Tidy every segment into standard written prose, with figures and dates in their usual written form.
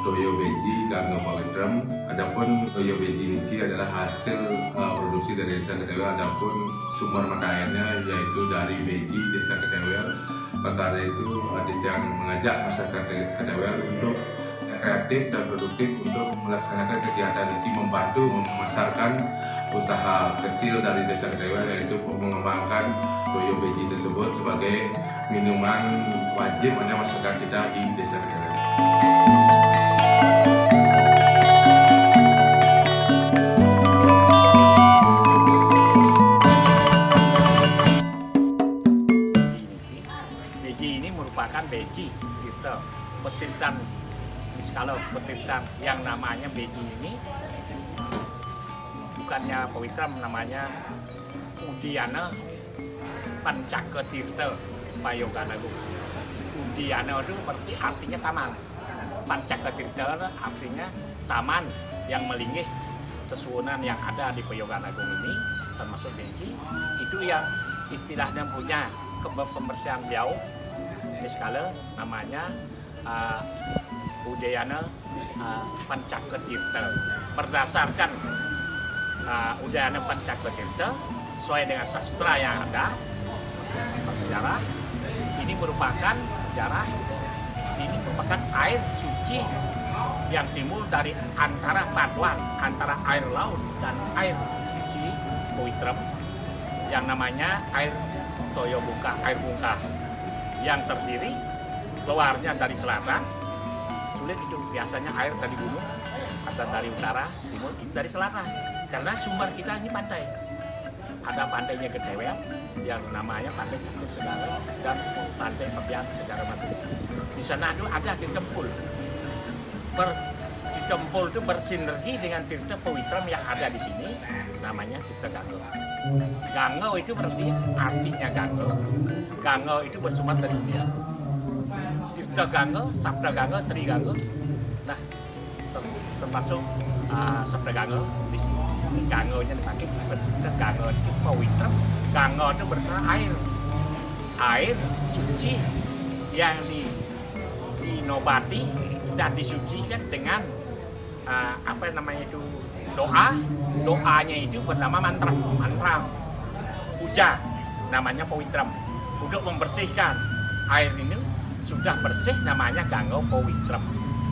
Toyo Beji Gangga Pawitram. Adapun Toyo Beji ini adalah hasil produksi dari Desa Ketewel. Adapun sumber mata airnya yaitu dari Beji Desa Ketewel. Perkara itu yang mengajak masyarakat Ketewel untuk kreatif dan produktif untuk melaksanakan kegiatan ini, membantu memasarkan usaha kecil dari Desa Ketewel, yaitu mengembangkan Toyo Beji tersebut sebagai minuman wajib oleh masyarakat kita di Desa Ketewel. Beji ini merupakan beji gitu, petirtan. Kalau petirtan yang namanya Beji ini bukannya Pawitram, namanya Udiana Pancaketirta Payoganagung. Udiana itu berarti artinya taman. Pancaketirta artinya taman yang melinggih sesuunan yang ada di Payoganagung ini, termasuk Beji. Itu yang istilahnya punya pembersihan beliau di skala namanya Udayana Pancaketirta. Berdasarkan Udayana Pancaketirta sesuai dengan sastra yang ada, sastra sejarah, ini merupakan air suci yang timbul dari antara paduan antara air laut dan air suci Pawitram yang namanya air Toyo Bungkah, air bungkah, yang terdiri keluarnya dari selatan. Sulit itu biasanya air dari gunung atau dari utara, timur, ini dari selatan. Karena sumber kita ini pantai. Ada pantainya Ketewel yang namanya Pantai Catur Segara dan Pantai Tebian Segara Matu. Di sana itu ada Tirtempul. Tirtempul itu bersinergi dengan Tirta Pawitram yang ada di sini, namanya Tirta Gangga. Gangga itu berarti artinya Gangga. Gangga itu bersumber dari India. Tirta Gangga, Sabda Gangga, Tri Gangga. Nah, termasuk Sabda Gangga, di sini Gangga-nya dipakai. Tirta Gangga itu Pawitram. Gangga itu berarti air suci yang dinobati dan disucikan dengan apa namanya itu doanya itu bernama mantra puja, namanya Pawitram, untuk membersihkan air ini. Sudah bersih namanya Gangga Pawitram.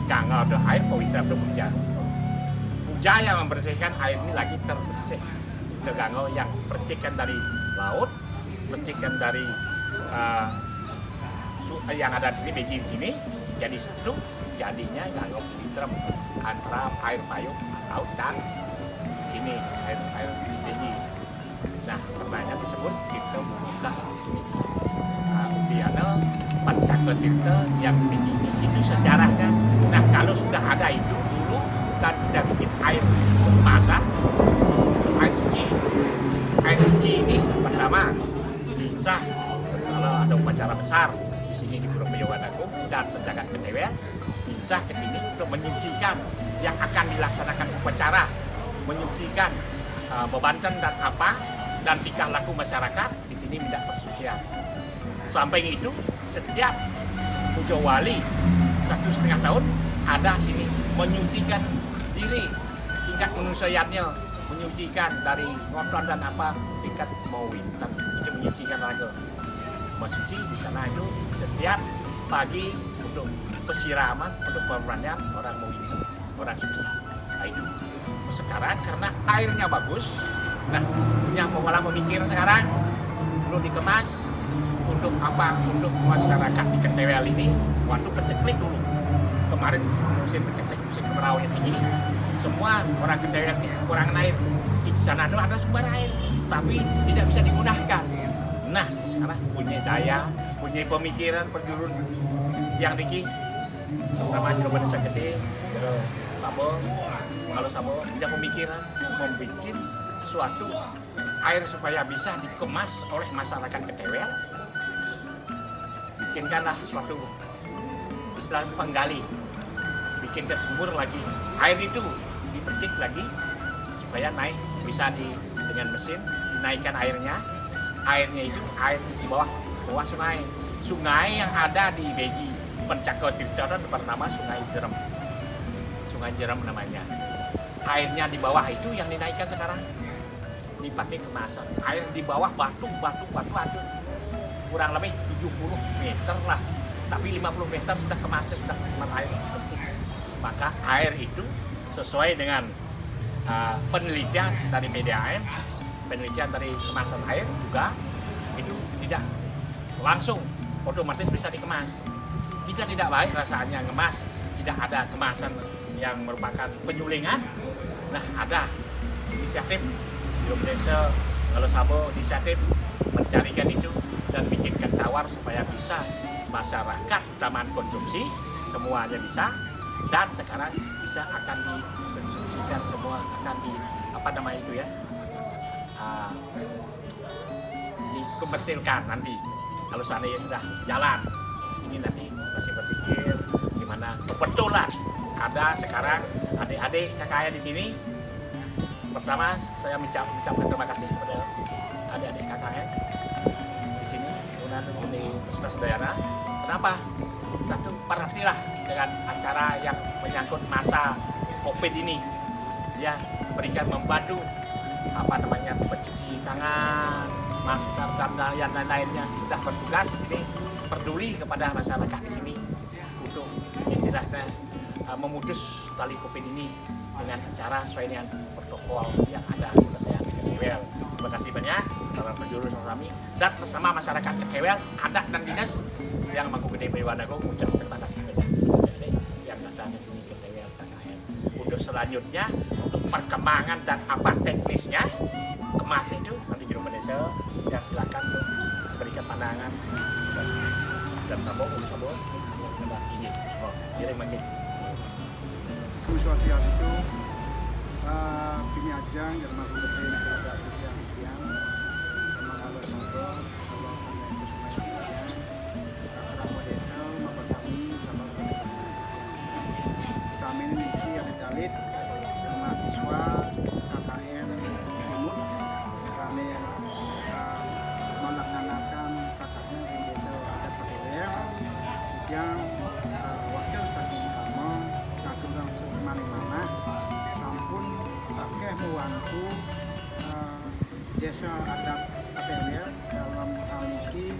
Gangga itu air, Pawitram itu puja. Puja yang membersihkan air ini lagi terbersih. Itu Gangga yang percikan dari laut, percikan dari yang ada di sini, Beji di sini, jadi satu, jadinya Gangga Pawitram antara air payung laut dan sini air Beji. Nah, karenanya disebut Tirta Bungkah. Udiana Pancaketirta yang Beji itu sejarahnya. Nah, kalau sudah ada itu dulu dan kita bikin air kemasan, air suci ini pertama sah kalau ada upacara besar di sini di Pura Payoganagung dan Sejagat Ketewel, sah ke sini untuk menyucikan yang akan dilaksanakan upacara, menyucikan bebanten dan apa dan tingkah laku masyarakat di sini minta persucian. Sampai itu setiap puja wali 1,5 tahun ada sini menyucikan diri, tingkat manusiaannya, menyucikan dari kotor dan apa, singkat Pawitram itu menyucikan raga. Mensuci di sana itu setiap pagi untuk pesiraman, untuk pemberanian orang Mawini, orang suci. Nah itu sekarang karena airnya bagus, nah punya pola pemikiran sekarang perlu dikemas untuk apa? Untuk masyarakat di Ketewel ini waktu peceklik dulu. Kemarin musim peceklik, musim kemaraunya tinggi, semua orang Ketewel ini kekurangan air. Di sana ada sumber air, tapi tidak bisa digunakan. Nah, sekarang punya daya, punya pemikiran perjurun yang diki, terutama di Desa Gede, Sabo, kalau Sabo punya pemikiran membuat suatu air supaya bisa dikemas oleh masyarakat Ketewel. Bikinkanlah sesuatu istilah penggali, bikinkan sumur lagi, air itu dipercik lagi supaya naik, bisa dengan mesin dinaikkan airnya itu air di bawah sungai yang ada di Beji Pancaketirta bernama Sungai Derem. sungai Jeram namanya. Airnya di bawah itu yang dinaikkan sekarang dipakai kemasan. Air di bawah batu ada kurang lebih 70 meter lah, tapi 50 meter sudah kemasnya, sudah kemas air bersih. Maka air itu sesuai dengan penelitian dari PDAM, penelitian dari kemasan air juga itu tidak langsung otomatis bisa dikemas. Jika tidak baik rasanya ngemas, tidak ada kemasan yang merupakan penyulingan. Nah, ada inisiatif Indonesia kalau Sabo inisiatif mencarikan itu dan bikinkan tawar supaya bisa masyarakat taman konsumsi semuanya bisa, dan sekarang bisa akan dikonsumsikan semua, akan di apa namanya itu ya, dikomersilkan nanti kalau seandainya sudah jalan. Ini nanti masih berpikir gimana. Kebetulan ada sekarang adik-adik KKN di sini. Pertama saya mengucapkan terima kasih kepada adik-adik KKN di sini, kemudian di Universitas Udayana. Kenapa? Satu, perhatilah dengan acara yang menyangkut masa COVID ini. Ya, berikan membantu apa namanya pencuci tangan, masker dan yang lain-lainnya. Sudah bertugas di sini, peduli kepada masyarakat di sini untuk istilahnya memutus tali COVID ini dengan cara sesuai dengan protokol yang ada di kesehatan Ketewel. Terima kasih banyak salam penjuru sama kami dan bersama masyarakat Ketewel, adat dan dinas yang Mangku Gede Wanago. Ucap terima kasih banyak yang datang ke sini Ketewel KKN. Untuk selanjutnya, untuk perkembangan dan apa teknisnya kemas itu nanti di Indonesia ya silakan berikan pandangan dan Sabo yang ini. Jadi makin sosial itu Pinajang dan Mangku Gede ada yang memang kalau Sabo kalau sana itu semuanya acara desa mapasami sama kami ini ada dalit mahasiswa KKN Timur kami melaksanakan KKN di desa adat Ketewel yang wakil saking utama katurang semana-mana sampun pakai membantu desa adat Ketewel dalam hal ini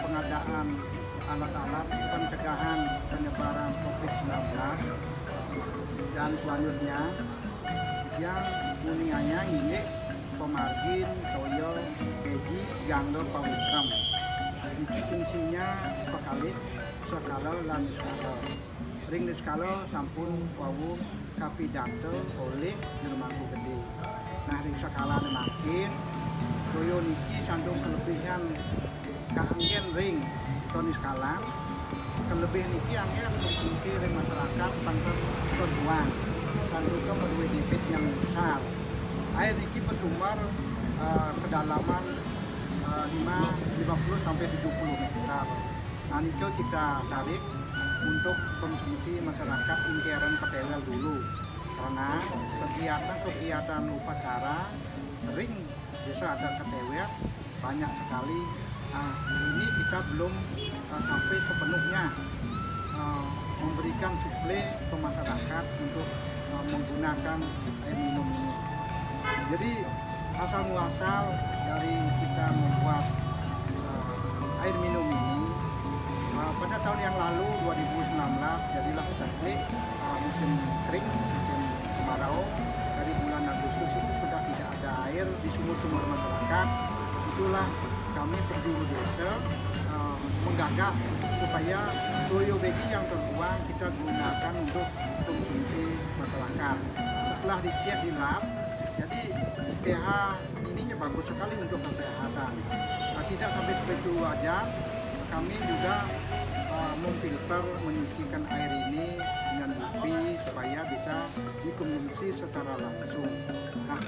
pengadaan alat-alat pencegahan penyebaran COVID-19 dan selanjutnya yang unianya ini pemargin toyo keji ganggo pawitram ini fungsinya pekali skala lan skala ring skala sampun wawu kapidato oleh Mangku Gede. Nah ring skala makin toyo niki sandung kelebihan kaanggen ring toni skala kelebihan niki anggen mungkin ring masyarakat pantas terbuang sandung berdua debit yang besar. Air niki bersumber kedalaman 50 sampai 70 meter. Nah itu kita tarik untuk konsumsi masyarakat lingkaran Ketewel dulu, karena kegiatan upacara ring desa adat Ketewel banyak sekali. Nah, ini kita belum sampai sepenuhnya memberikan suplai ke masyarakat untuk menggunakan air minum ini. Jadi asal muasal dari kita membuat air minum ini pada tahun yang lalu 2019 jadilah teknik musim kering, musim kemarau. Dari bulan Agustus itu sudah tidak ada air di sumur-sumur masyarakat. Itulah kami penjuru desa menggagas supaya toyo begi yang terbuang kita gunakan untuk konsumsi masyarakat. Setelah dicek di lab, jadi pH ininya bagus sekali untuk kesehatan. Nah, tidak sampai seperti itu aja, kami juga memfilter, menyucikan air ini dengan UV supaya bisa dikonsumsi secara langsung. Nah,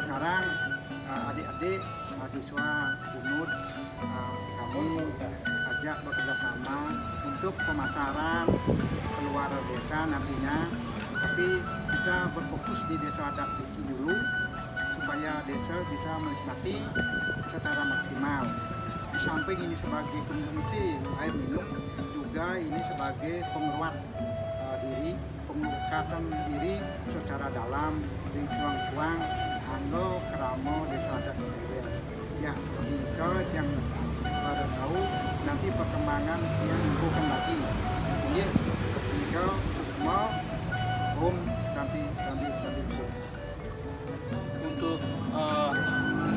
sekarang adik-adik mahasiswa UNUD kami ajak bekerja sama untuk pemasaran keluar desa nantinya, tapi kita berfokus di desa adat Biki dulu supaya desa bisa menikmati secara maksimal. Di samping ini sebagai konsumsi air minum, juga ini sebagai penguat diri, pendekatan diri secara dalam di tuang-tuang anggo keramo desa adat Ketewel. Ya, jika yang pada tahu nanti perkembangan yang bukan lagi. Ini jika semua nanti untuk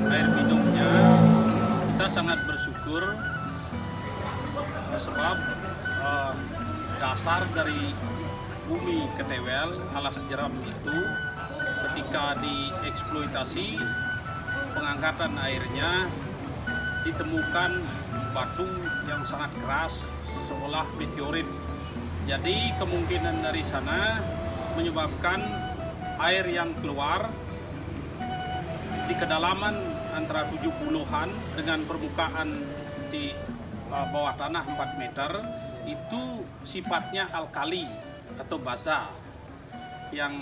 air minumnya kita sangat bersyukur sebab dasar dari bumi Ketewel alas jeram itu ketika dieksploitasi pengangkatan airnya ditemukan batu yang sangat keras seolah meteorit. Jadi kemungkinan dari sana menyebabkan air yang keluar di kedalaman antara 70-an dengan permukaan di bawah tanah 4 meter itu sifatnya alkali atau basa yang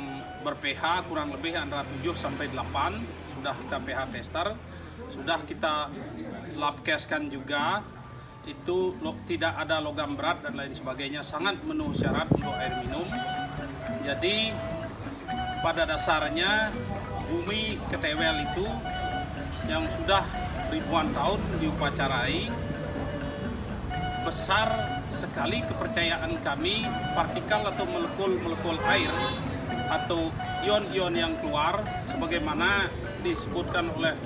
ber-pH kurang lebih antara 7 sampai 8. Sudah kita pH tester, sudah kita lab case-kan juga, itu tidak ada logam berat dan lain sebagainya, sangat memenuhi syarat untuk air minum. Jadi pada dasarnya bumi Ketewel itu yang sudah ribuan tahun diupacarai, besar sekali kepercayaan kami partikel atau molekul air atau ion-ion yang keluar sebagaimana disebutkan oleh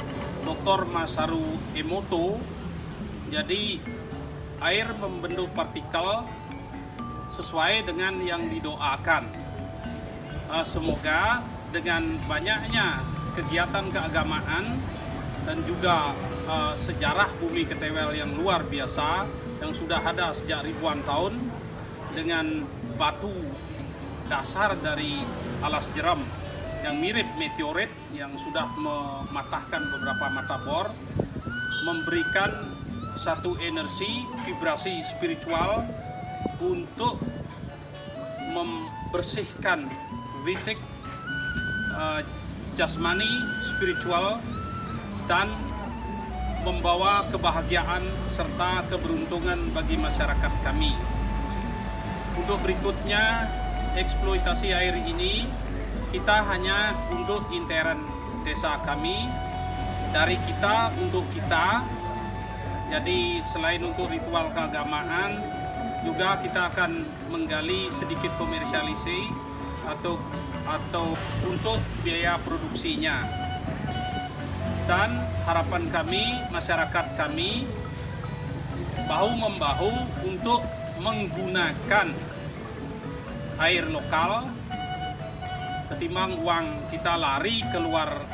Dr. Masaru Emoto. Jadi air membentuk partikel sesuai dengan yang didoakan. Semoga dengan banyaknya kegiatan keagamaan dan juga sejarah bumi Ketewel yang luar biasa yang sudah ada sejak ribuan tahun dengan batu dasar dari alas jeram yang mirip meteorit yang sudah mematahkan beberapa mata bor, memberikan satu energi vibrasi spiritual untuk membersihkan fisik, jasmani, spiritual, dan membawa kebahagiaan serta keberuntungan bagi masyarakat kami. Untuk berikutnya, eksploitasi air ini kita hanya untuk intern desa kami, dari kita untuk kita. Jadi selain untuk ritual keagamaan, juga kita akan menggali sedikit komersialisasi atau untuk biaya produksinya. Dan harapan kami, masyarakat kami bahu-membahu untuk menggunakan air lokal ketimbang uang kita lari keluar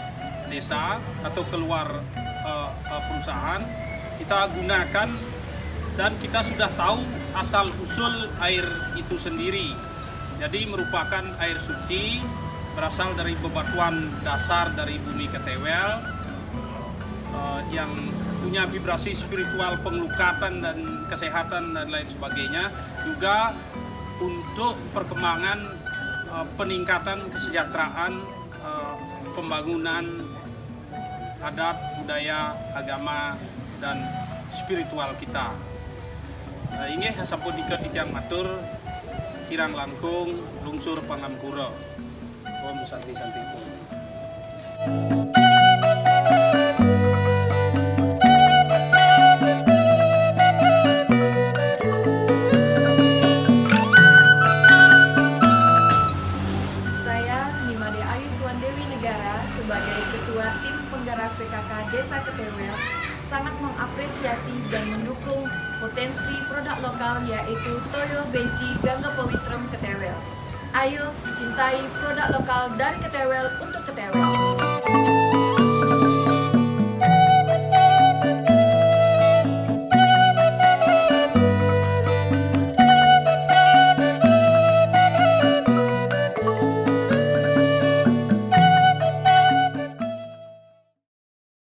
desa atau keluar perusahaan. Kita gunakan dan kita sudah tahu asal-usul air itu sendiri. Jadi merupakan air suci, berasal dari bebatuan dasar dari bumi Ketewel yang punya vibrasi spiritual, pengelukatan dan kesehatan dan lain sebagainya. Juga untuk perkembangan peningkatan kesejahteraan, pembangunan adat, budaya, agama, dan spiritual kita. Ini sampun diketiang matur kirang langkung lungsur pangamkura. Om santi-santi. Sebagai Ketua Tim Penggerak PKK Desa Ketewel sangat mengapresiasi dan mendukung potensi produk lokal yaitu Toyo Beji Gangga Powitram Ketewel. Ayo cintai produk lokal dari Ketewel untuk Ketewel.